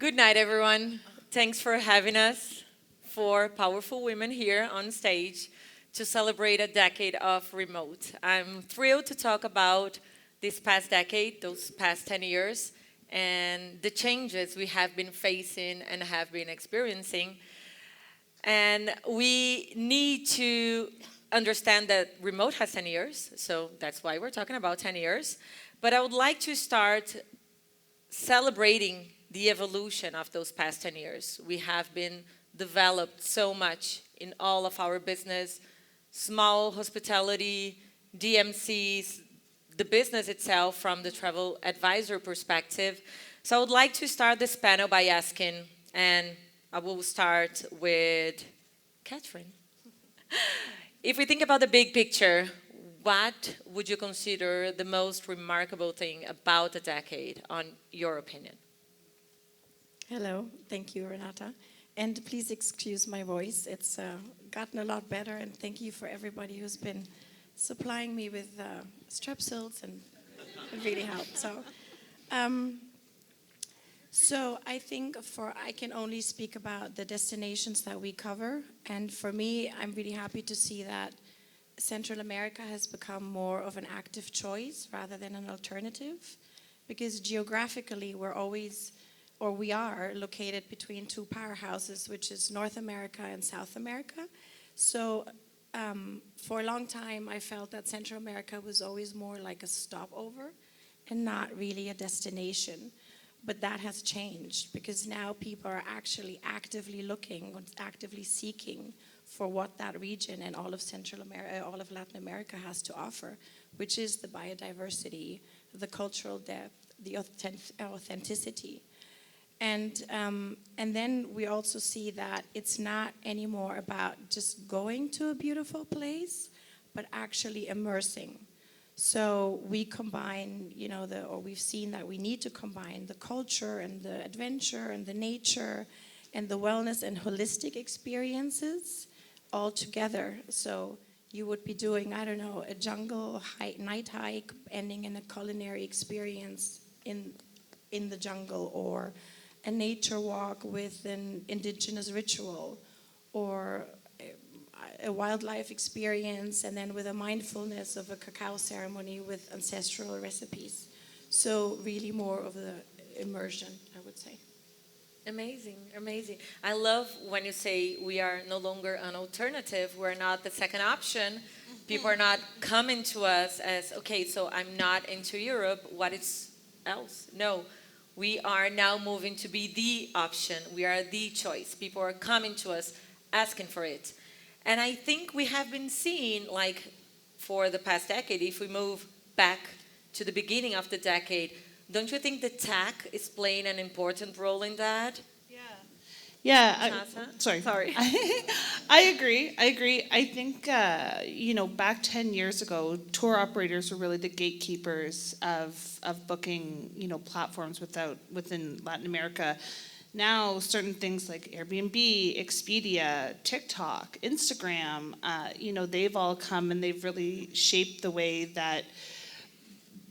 Good night, everyone. Thanks for having us, for powerful women here on stage to celebrate a decade of remote. I'm thrilled to talk about this past decade, those past 10 years, and the changes we have been facing and have been experiencing. And we need to understand that remote has 10 years, so that's why we're talking about 10 years. But I would like to start celebrating the evolution of those past 10 years. We have been developed so much in all of our business, small hospitality, DMCs, the business itself from the travel advisor perspective. So I would like to start this panel by asking, and I will start with Katrin. If we think about the big picture, what would you consider the most remarkable thing about the decade, on your opinion? Hello, thank you, Renata. And please excuse my voice. It's gotten a lot better, and thank you for everybody who's been supplying me with strepsils, and it really helped. So I think I can only speak about the destinations that we cover. And for me, I'm really happy to see that Central America has become more of an active choice rather than an alternative, because geographically we are located between two powerhouses, which is North America and South America. So for a long time, I felt that Central America was always more like a stopover and not really a destination. But that has changed, because now people are actually actively looking, actively seeking for what that region and all of Central America, all of Latin America has to offer, which is the biodiversity, the cultural depth, the authenticity. And then we also see that it's not anymore about just going to a beautiful place, but actually immersing. So we combine, we've seen that we need to combine the culture and the adventure and the nature and the wellness and holistic experiences all together. So you would be doing, I don't know, a jungle night hike ending in a culinary experience in the jungle, or a nature walk with an indigenous ritual, or a wildlife experience, and then with a mindfulness of a cacao ceremony with ancestral recipes. So really more of the immersion, I would say. Amazing, amazing. I love when you say we are no longer an alternative, we're not the second option. People are not coming to us as, okay, so I'm not into Europe, what is else? No, we are now moving to be the option. We are the choice. People are coming to us asking for it. And I think we have been seeing, like, for the past decade, if we move back to the beginning of the decade, don't you think the tech is playing an important role in that? Yeah. Sorry. I agree. I think, back 10 years ago, tour operators were really the gatekeepers of booking, platforms within Latin America. Now, certain things like Airbnb, Expedia, TikTok, Instagram, they've all come and they've really shaped the way that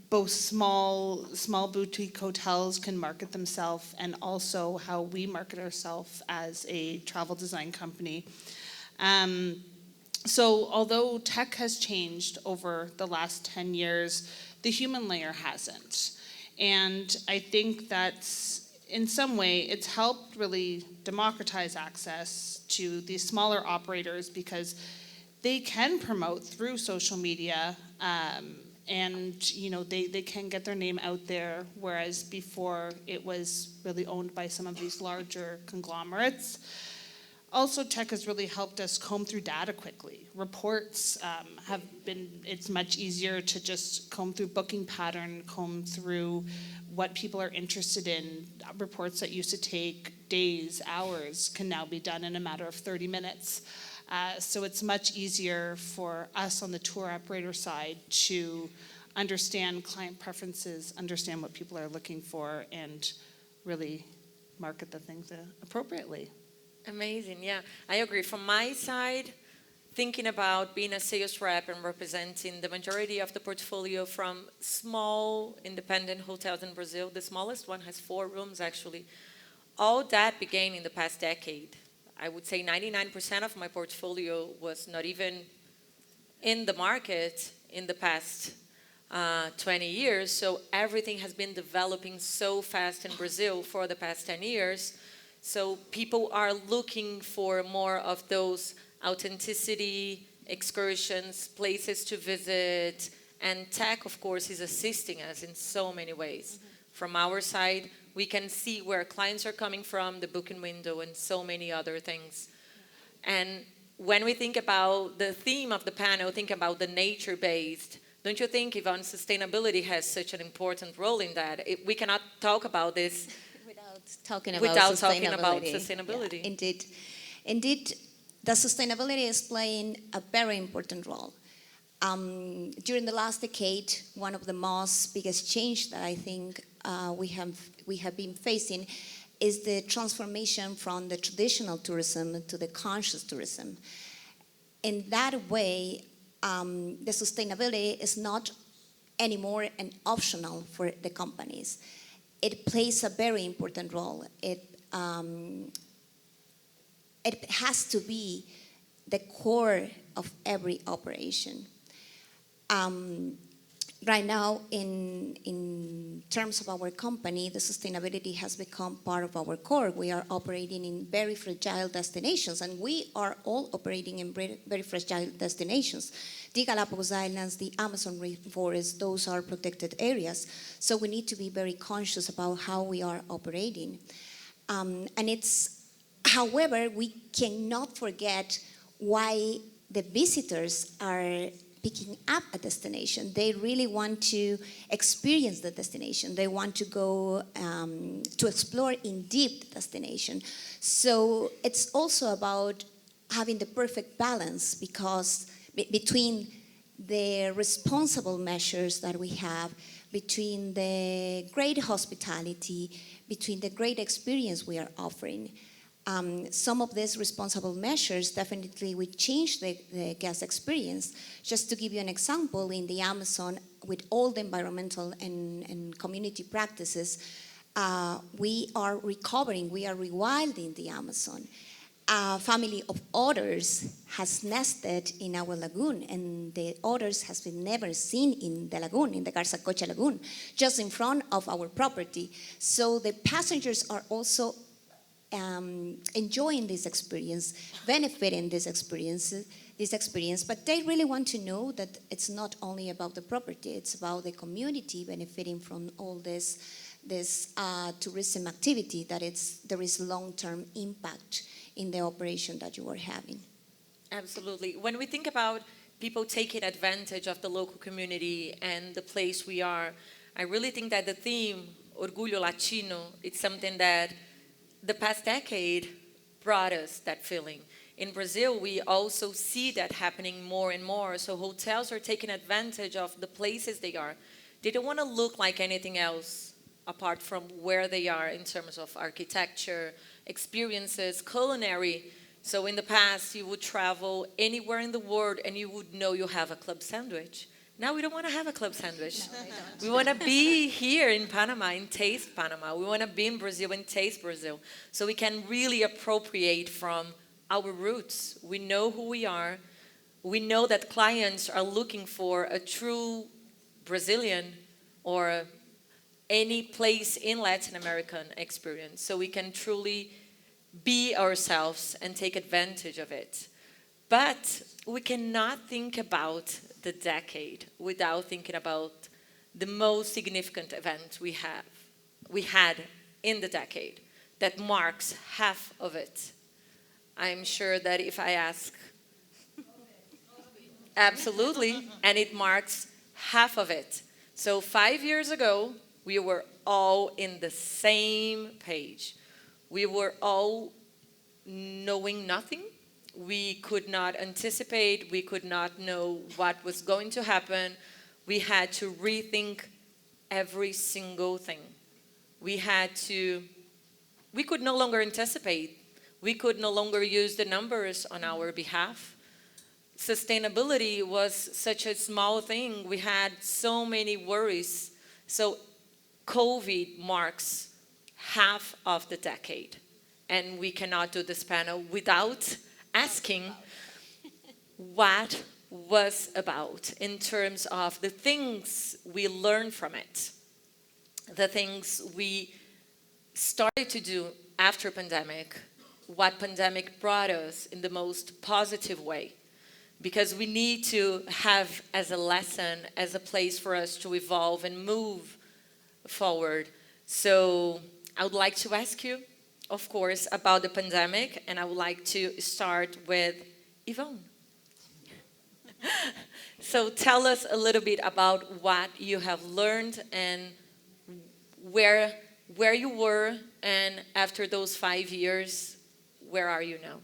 both small boutique hotels can market themselves, and also how we market ourselves as a travel design company. So although tech has changed over the last 10 years, the human layer hasn't. And I think that's, in some way, it's helped really democratize access to these smaller operators, because they can promote through social media, and they can get their name out there, whereas before it was really owned by some of these larger conglomerates. Also, tech has really helped us comb through data quickly. Reports it's much easier to just comb through booking pattern, comb through what people are interested in. Reports that used to take days, hours, can now be done in a matter of 30 minutes. So it's much easier for us on the tour operator side to understand client preferences, understand what people are looking for, and really market the things appropriately. Amazing, yeah. I agree. From my side, thinking about being a sales rep and representing the majority of the portfolio from small independent hotels in Brazil, the smallest one has 4 rooms actually. all that began in the past decade. I would say 99% of my portfolio was not even in the market in the past 20 years. So everything has been developing so fast in Brazil for the past 10 years. So people are looking for more of those authenticity, excursions, places to visit, and tech, of course, is assisting us in so many ways. From our side, we can see where clients are coming from, the booking window, and so many other things. And when we think about the theme of the panel, think about the nature-based, don't you think, Ivonne, sustainability has such an important role in that? We cannot talk about this without talking about sustainability. Yeah, indeed. Indeed, the sustainability is playing a very important role. During the last decade, one of the most biggest change that I think we have been facing is the transformation from the traditional tourism to the conscious tourism. In that way, the sustainability is not anymore an optional for the companies. It plays a very important role. It has to be the core of every operation. Right now, in terms of our company, the sustainability has become part of our core. We are operating in very fragile destinations, and we are all operating in very fragile destinations. The Galapagos Islands, the Amazon rainforest, those are protected areas. So we need to be very conscious about how we are operating. However, we cannot forget why the visitors are picking up a destination. They really want to experience the destination. They want to go to explore in deep the destination. So it's also about having the perfect balance between the responsible measures that we have, between the great hospitality, between the great experience we are offering. Some of these responsible measures definitely will change the guest experience. Just to give you an example, in the Amazon, with all the environmental and community practices, we are recovering, we are rewilding the Amazon. A family of otters has nested in our lagoon, and the otters has been never seen in the lagoon, in the Garzacocha lagoon, just in front of our property. So the passengers are also enjoying this experience, benefiting this experience, but they really want to know that it's not only about the property, it's about the community benefiting from all this tourism activity, that there is long-term impact in the operation that you are having. Absolutely. When we think about people taking advantage of the local community and the place we are, I really think that the theme, Orgulho Latino, it's something that the past decade brought us that feeling. In Brazil, we also see that happening more and more. So hotels are taking advantage of the places they are. They don't want to look like anything else apart from where they are in terms of architecture, experiences, culinary. So in the past, you would travel anywhere in the world and you would know you have a club sandwich. Now we don't want to have a club sandwich. No, we want to be here in Panama and taste Panama. We want to be in Brazil and taste Brazil. So we can really appropriate from our roots. We know who we are. We know that clients are looking for a true Brazilian or any place in Latin American experience. So we can truly be ourselves and take advantage of it. But we cannot think about the decade without thinking about the most significant event we had in the decade that marks half of it. I'm sure that if I ask, absolutely, and it marks half of it. So 5 years ago, we were all in the same page. We were all knowing nothing. We could not anticipate, we could not know what was going to happen. We had to rethink every single thing. We could no longer anticipate. We could no longer use the numbers on our behalf. Sustainability was such a small thing. We had so many worries. So COVID marks half of the decade. And we cannot do this panel without asking what was about in terms of the things we learned from it, the things we started to do after pandemic, what pandemic brought us in the most positive way. Because we need to have as a lesson, as a place for us to evolve and move forward. So I would like to ask you, of course, about the pandemic, and I would like to start with Ivonne. So tell us a little bit about what you have learned and where you were, and after those 5 years, where are you now?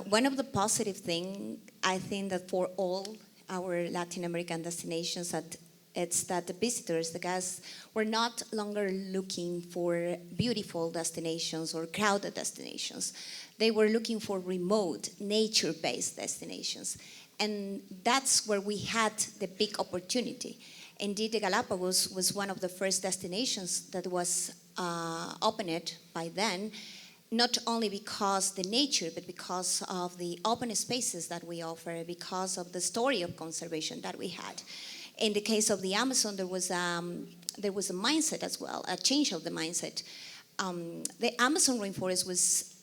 One of the positive things, I think that for all our Latin American destinations, it's that the visitors, the guests, were not longer looking for beautiful destinations or crowded destinations. They were looking for remote, nature-based destinations. And that's where we had the big opportunity. Indeed, the Galapagos was one of the first destinations that was opened by then, not only because the nature, but because of the open spaces that we offer, because of the story of conservation that we had. In the case of the Amazon, there was a mindset as well, a change of the mindset. The Amazon rainforest was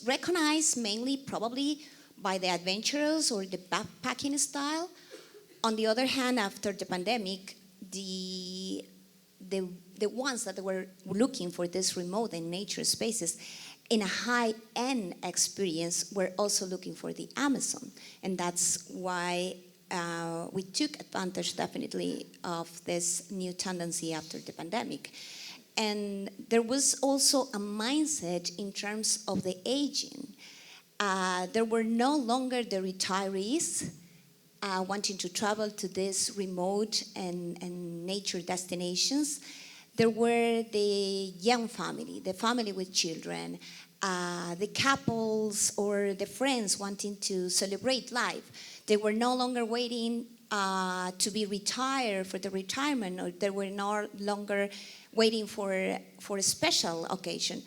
recognized mainly probably by the adventurers or the backpacking style. On the other hand, after the pandemic, the ones that were looking for this remote and nature spaces in a high-end experience were also looking for the Amazon. And that's why we took advantage definitely of this new tendency after the pandemic. And there was also a mindset in terms of the aging. There were no longer the retirees wanting to travel to these remote and nature destinations. There were the young family, the family with children, the couples or the friends wanting to celebrate life. They were no longer waiting to be retired for the retirement, or they were no longer waiting for a special occasion.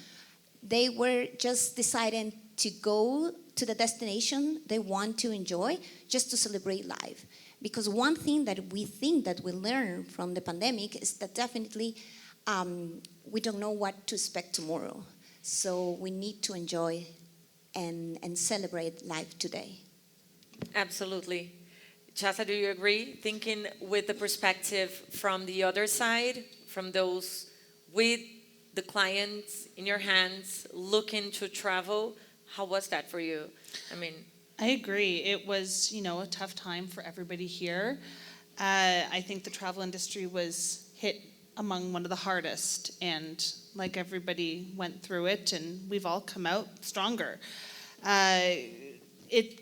They were just deciding to go to the destination they want to enjoy just to celebrate life. Because one thing that we think that we learned from the pandemic is that definitely we don't know what to expect tomorrow. So we need to enjoy and celebrate life today. Absolutely. Chaza, do you agree? Thinking with the perspective from the other side, from those with the clients in your hands, looking to travel, how was that for you? I agree. It was, a tough time for everybody here. I think the travel industry was hit among one of the hardest, and like everybody went through it, and we've all come out stronger. It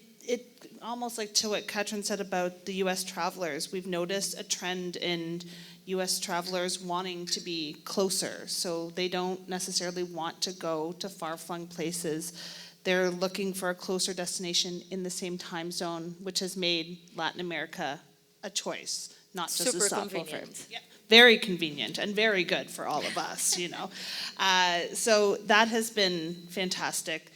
almost like to what Katrin said about the U.S. travelers, we've noticed a trend in U.S. travelers wanting to be closer, so they don't necessarily want to go to far-flung places. They're looking for a closer destination in the same time zone, which has made Latin America a choice, not just super a stop convenient. Yeah, very convenient and very good for all of us, So that has been fantastic.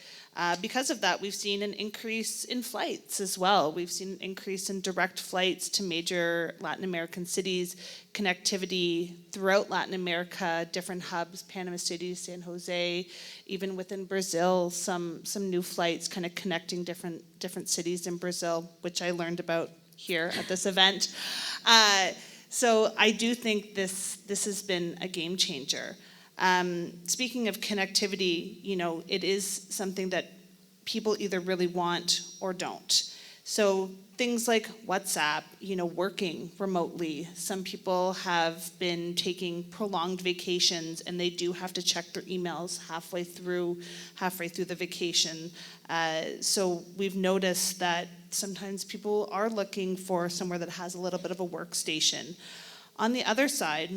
Because of that, we've seen an increase in flights as well. We've seen an increase in direct flights to major Latin American cities, connectivity throughout Latin America, different hubs, Panama City, San Jose, even within Brazil, some new flights kind of connecting different cities in Brazil, which I learned about here at this event. So I do think this has been a game changer. Speaking of connectivity, it is something that people either really want or don't. So things like WhatsApp, working remotely. Some people have been taking prolonged vacations, and they do have to check their emails halfway through the vacation. So we've noticed that sometimes people are looking for somewhere that has a little bit of a workstation. On the other side,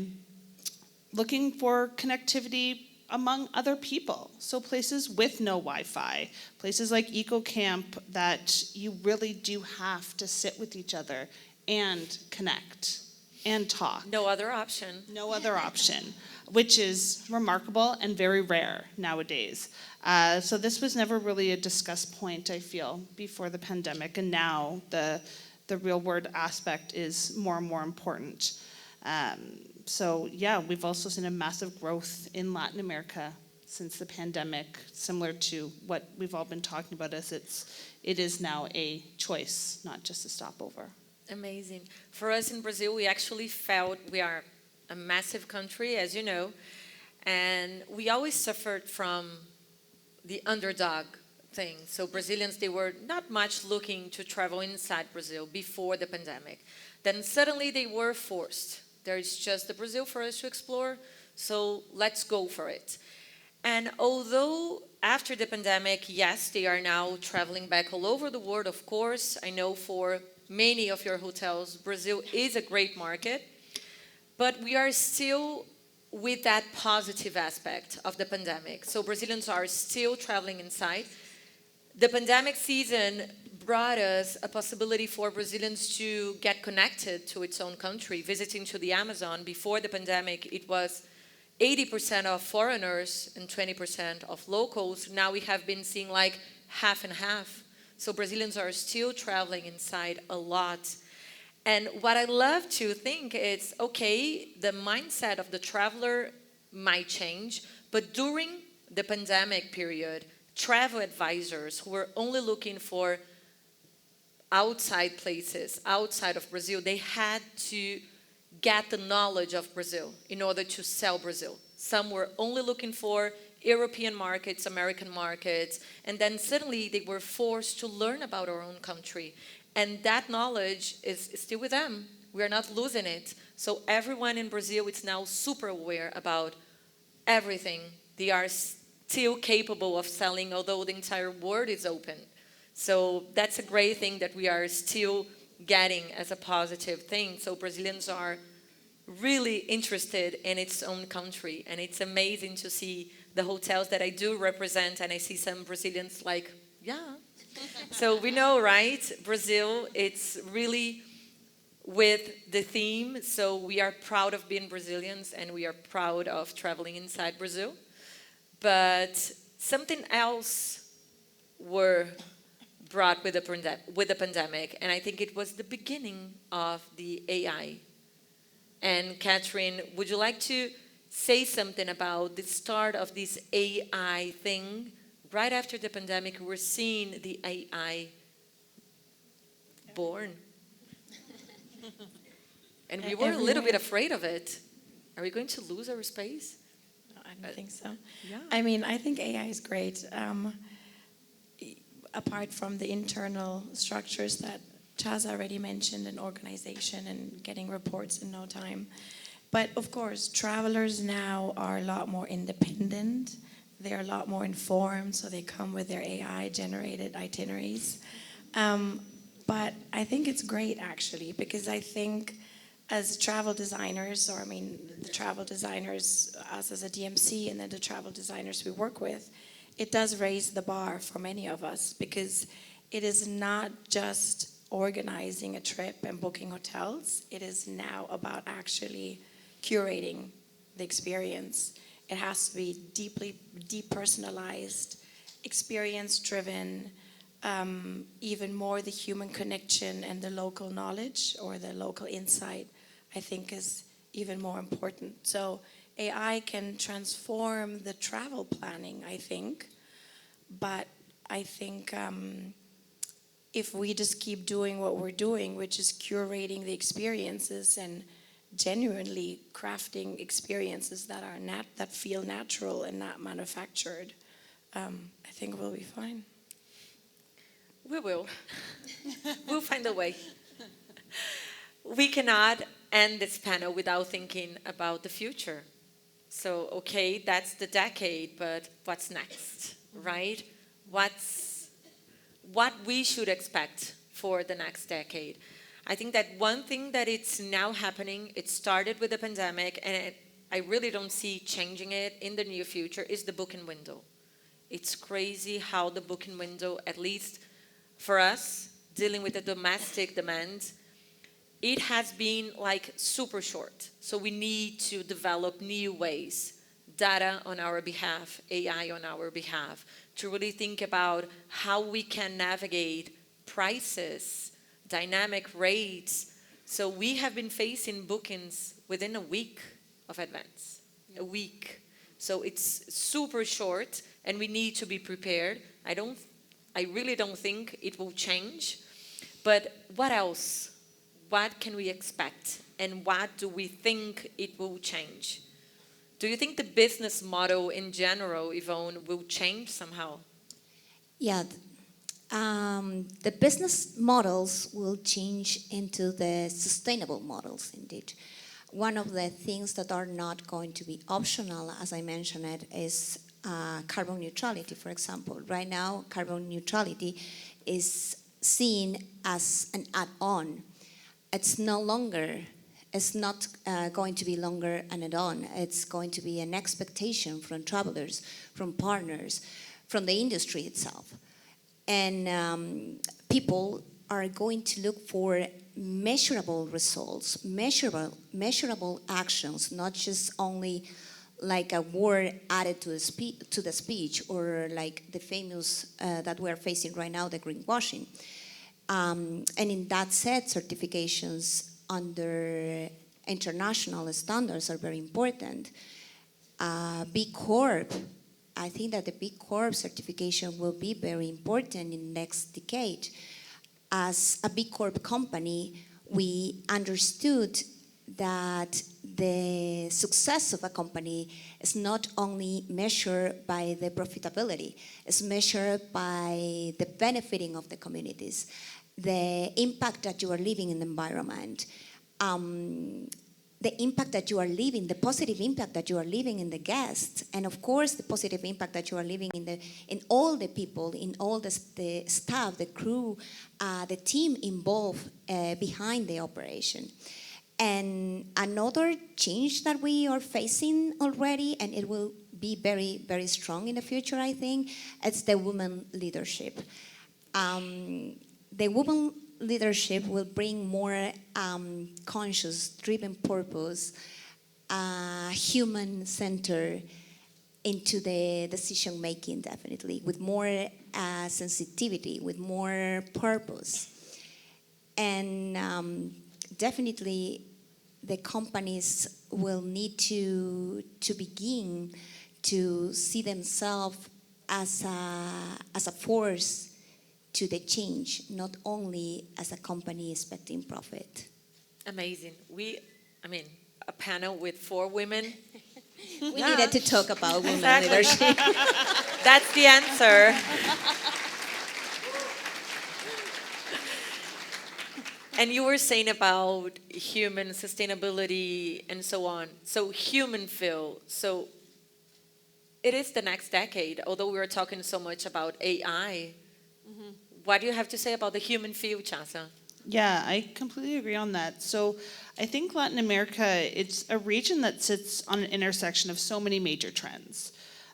looking for connectivity among other people. So places with no Wi-Fi, places like Eco Camp that you really do have to sit with each other and connect. and talk. No other option. No other option, which is remarkable and very rare nowadays. So this was never really a discussed point, I feel, before the pandemic, and now the real world aspect is more and more important. So yeah, we've also seen a massive growth in Latin America since the pandemic, similar to what we've all been talking about, as it is now a choice, not just a stopover. Amazing. For us in Brazil, we actually felt we are a massive country, as you know, and we always suffered from the underdog thing. So Brazilians, they were not much looking to travel inside Brazil before the pandemic. Then suddenly they were forced. There's just the Brazil for us to explore, so let's go for it. And although after the pandemic, yes, they are now traveling back all over the world, of course. I know for many of your hotels, Brazil is a great market, but we are still with that positive aspect of the pandemic. So Brazilians are still traveling inside. The pandemic season brought us a possibility for Brazilians to get connected to its own country, visiting to the Amazon. Before the pandemic, it was 80% of foreigners and 20% of locals. Now we have been seeing like half and half. So Brazilians are still traveling inside a lot. And what I love to think is, okay, the mindset of the traveler might change, but during the pandemic period, travel advisors who were only looking for outside places, outside of Brazil, they had to get the knowledge of Brazil in order to sell Brazil. Some were only looking for European markets, American markets, and then suddenly they were forced to learn about our own country. And that knowledge is still with them. We are not losing it. So everyone in Brazil is now super aware about everything. They are still capable of selling, although the entire world is open. So that's a great thing that we are still getting as a positive thing. So Brazilians are really interested in its own country. And it's amazing to see the hotels that I do represent, and I see some Brazilians like, yeah. So we know, right? Brazil, it's really with the theme. So we are proud of being Brazilians, and we are proud of traveling inside Brazil. But something else were brought with the pandemic, and I think it was the beginning of the AI. And Katrin, would you like to say something about the start of this AI thing? Right after the pandemic, we're seeing the AI born. And we were a little bit afraid of it. Are we going to lose our space? No, I don't think so. Yeah. I mean, I think AI is great. Apart from the internal structures that Chaza already mentioned, and organization and getting reports in no time. But of course, travelers now are a lot more independent. They're a lot more informed, so they come with their AI-generated itineraries. But I think it's great, actually, because I think as travel designers, or I mean, the travel designers, us as a DMC, and then the travel designers we work with, it does raise the bar for many of us, because it is not just organizing a trip and booking hotels. It is now about actually curating the experience. It has to be deeply depersonalized, experience-driven, even more the human connection and the local knowledge or the local insight, I think, is even more important. So AI can transform the travel planning, I think, but I think if we just keep doing what we're doing, which is curating the experiences and genuinely crafting experiences that are that feel natural and not manufactured, I think we'll be fine. We will. We'll find a way. We cannot end this panel without thinking about the future. So, okay, that's the decade, but what's next, right? What we should expect for the next decade. I think that one thing that it's now happening, it started with the pandemic, and I really don't see changing it in the near future, is the booking window. It's crazy how the booking window, at least for us, dealing with the domestic demand, it has been like super short. So we need to develop new ways, data on our behalf, AI on our behalf, to really think about how we can navigate prices, dynamic rates. So we have been facing bookings within a week of advance, a week. So it's super short, and we need to be prepared. I really don't think it will change. But what else? What can we expect? And what do we think it will change? Do you think the business model in general, Ivonne, will change somehow? Yeah, the business models will change into the sustainable models, indeed. One of the things that are not going to be optional, as I mentioned it, is carbon neutrality, for example. Right now, carbon neutrality is seen as an add-on. It's not going to be longer an add-on. It's going to be an expectation from travelers, from partners, from the industry itself. And people are going to look for measurable results, measurable actions, not just only like a word added to the speech, or like the famous that we're facing right now, the greenwashing. And in that set, certifications under international standards are very important. B Corp, I think that the B Corp certification will be very important in the next decade. As a B Corp company, we understood that the success of a company is not only measured by the profitability, it's measured by the benefiting of the communities, the impact that you are leaving in the environment, the impact that you are leaving, the positive impact that you are leaving in the guests, and of course the positive impact that you are leaving in all the people, in all the staff, the crew, the team involved behind the operation. And another change that we are facing already, and it will be very, very strong in the future, I think, it's the women leadership. The women leadership will bring more conscious, driven purpose, human center into the decision making, definitely, with more sensitivity, with more purpose. And definitely the companies will need to begin to see themselves as a force to the change, not only as a company expecting profit. Amazing. A panel with 4 women. We needed to talk about women Exactly. leadership. That's the answer. And you were saying about human sustainability and so on. So human feel. So it is the next decade, although we were talking so much about AI. Mm-hmm. What do you have to say about the human feel, Chaza? Yeah, I completely agree on that. So I think Latin America, it's a region that sits on an intersection of so many major trends.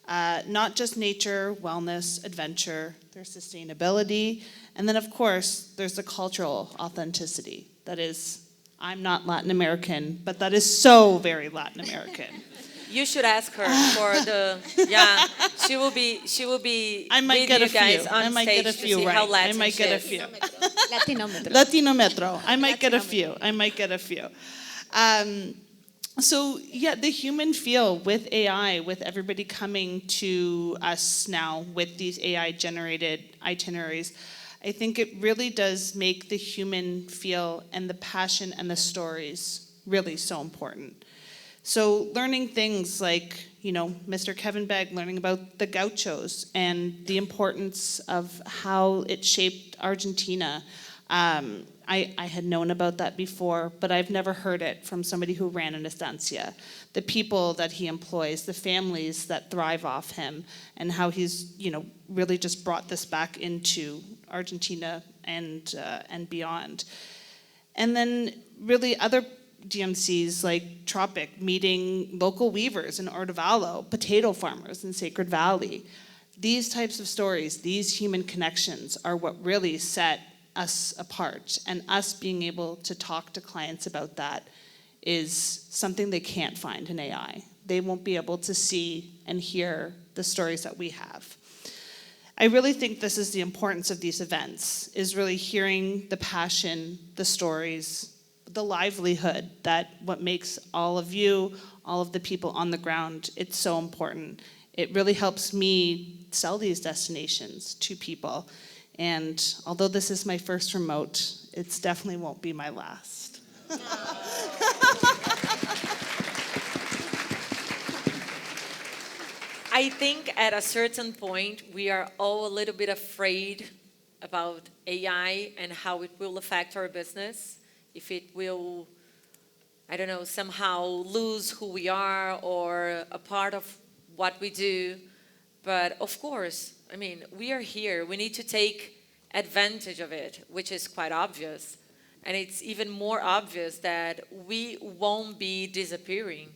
Not just nature, wellness, adventure, there's sustainability, and then of course there's the cultural authenticity. That is, I'm not Latin American, but that is so very Latin American. You should ask her for the, yeah, she will be I might with get you a few. guys on I might stage get a to few see right. how Latin I might get a she few. is. Latinometro. Latinometro. I might get a few. I might get a few. So yeah, the human feel with AI, with everybody coming to us now with these AI-generated itineraries, I think it really does make the human feel and the passion and the stories really so important. So learning things like, Mr. Kevin Begg learning about the gauchos and the importance of how it shaped Argentina. I had known about that before, but I've never heard it from somebody who ran an estancia. The people that he employs, the families that thrive off him, and how he's, really just brought this back into Argentina and beyond. And then really other DMCs like Tropic, meeting local weavers in Ordovallo, potato farmers in Sacred Valley. These types of stories, these human connections are what really set us apart. And us being able to talk to clients about that is something they can't find in AI. They won't be able to see and hear the stories that we have. I really think this is the importance of these events, is really hearing the passion, the stories, the livelihood, that what makes all of you, all of the people on the ground, it's so important. It really helps me sell these destinations to people. And although this is my first remote, it definitely won't be my last. I think at a certain point, we are all a little bit afraid about AI and how it will affect our business. If it will, I don't know, somehow lose who we are or a part of what we do. But of course, I mean, we are here. We need to take advantage of it, which is quite obvious. And it's even more obvious that we won't be disappearing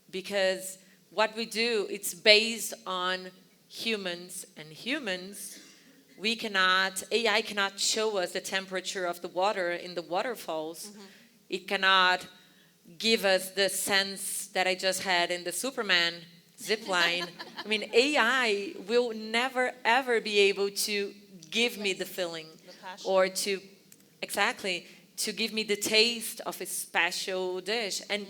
because what we do, it's based on humans, and humans, AI cannot show us the temperature of the water in the waterfalls. It cannot give us the sense that I just had in the Superman zip line. I mean, AI will never ever be able to give me the feeling or to give me the taste of a special dish. And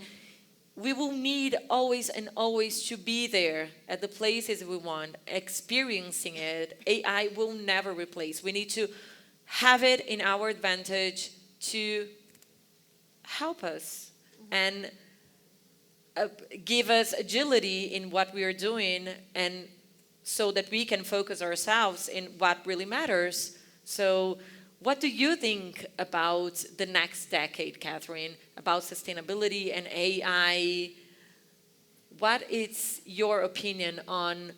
we will need always and always to be there at the places we want, experiencing it. AI will never replace. We need to have it in our advantage to help us and give us agility in what we are doing, and so that we can focus ourselves in what really matters. So what do you think about the next decade, Katrin, about sustainability and AI? What is your opinion on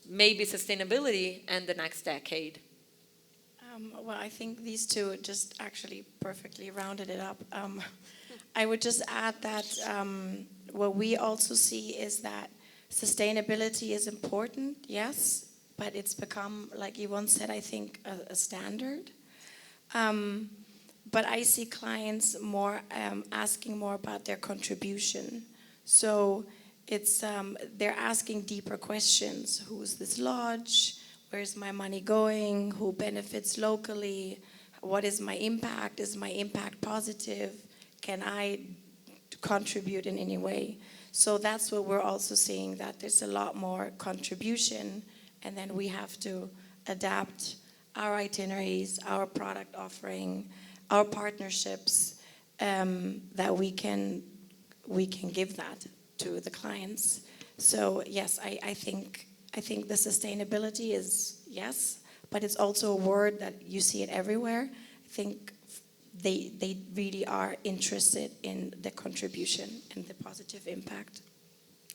maybe sustainability and the next decade? Well, I think these two just actually perfectly rounded it up. I would just add that what we also see is that sustainability is important, yes, but it's become, like Ivonne said, I think a standard. But I see clients more asking more about their contribution. So it's they're asking deeper questions. Who's this lodge? Where's my money going? Who benefits locally? What is my impact? Is my impact positive? Can I contribute in any way? So that's what we're also seeing, that there's a lot more contribution, and then we have to adapt our itineraries, our product offering, our partnerships, that we can give that to the clients. So yes, I think the sustainability is yes, but it's also a word that you see it everywhere. I think they really are interested in the contribution and the positive impact.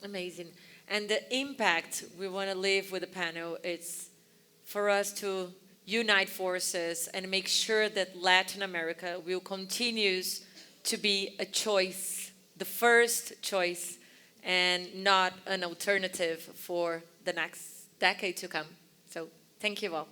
Amazing. And the impact we want to leave with the panel, it's for us to unite forces and make sure that Latin America will continue to be a choice, the first choice, and not an alternative for the next decade to come. So thank you all.